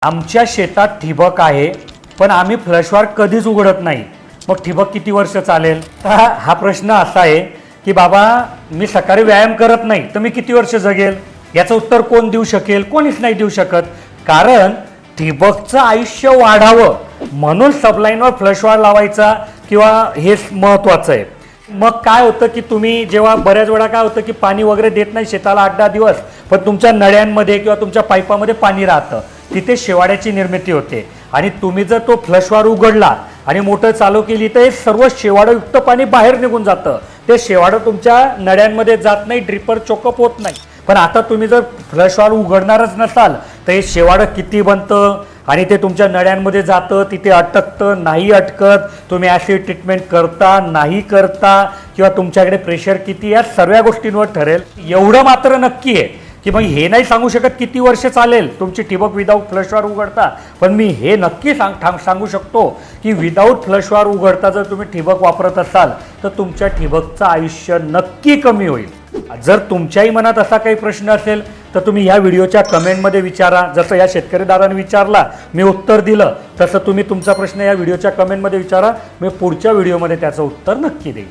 आमच्या शेतात ठिबक आहे, पण आम्ही फ्लशवार कधीच उघडत नाही. मग ठिबक किती वर्ष चालेल? तर हा प्रश्न असा आहे की बाबा मी सकाळी व्यायाम करत नाही तर मी किती वर्ष जगेल? याचं उत्तर कोण देऊ शकेल? कोणीच नाही देऊ शकत. कारण ठिबकचं आयुष्य वाढावं म्हणून सबलाईनवर फ्लशवार लावायचा किंवा हेच महत्त्वाचं आहे. मग काय होतं की तुम्ही जेव्हा बऱ्याच वेळा काय होतं की पाणी वगैरे देत नाही शेताला 8-10 दिवस, पण तुमच्या नळ्यांमध्ये किंवा तुमच्या पाईपामध्ये पाणी राहतं, तिथे शेवाळ्याची निर्मिती होते. आणि तुम्ही जर तो फ्लशवार उघडला आणि मोटर चालू केली तर हे सर्व शेवाळयुक्त पाणी बाहेर निघून जातं. ते शेवाळं तुमच्या नळ्यांमध्ये जात नाही, ड्रिपर चोकअप होत नाही. पण आता तुम्ही जर फ्लशवार उघडणारच नसाल तर हे शेवाळं किती बनतं आणि ते तुमच्या नळ्यांमध्ये जातं, तिथे अटकतं नाही अटकत, तुम्ही ॲसिड ट्रीटमेंट करता नाही करता किंवा तुमच्याकडे प्रेशर किती, या सर्व गोष्टींवर ठरेल. एवढं मात्र नक्की आहे की मग हे नाही सांगू शकत किती वर्ष चालेल तुमची ठिबक विदाऊट फ्लशवार उघडता, पण मी हे नक्की सांगू शकतो की विदाऊट फ्लशवार उघडता जर तुम्ही ठिबक वापरत असाल तर तुमच्या ठिबकचं आयुष्य नक्की कमी होईल. जर तुमच्याही मनात असा काही प्रश्न असेल तर तुम्ही ह्या व्हिडिओच्या कमेंटमध्ये विचारा. जसं या शेतकरीदाराने विचारला, मी उत्तर दिलं, तसं तुम्ही तुमचा प्रश्न या व्हिडिओच्या कमेंटमध्ये विचारा. मी पुढच्या व्हिडिओमध्ये त्याचं उत्तर नक्की देईन.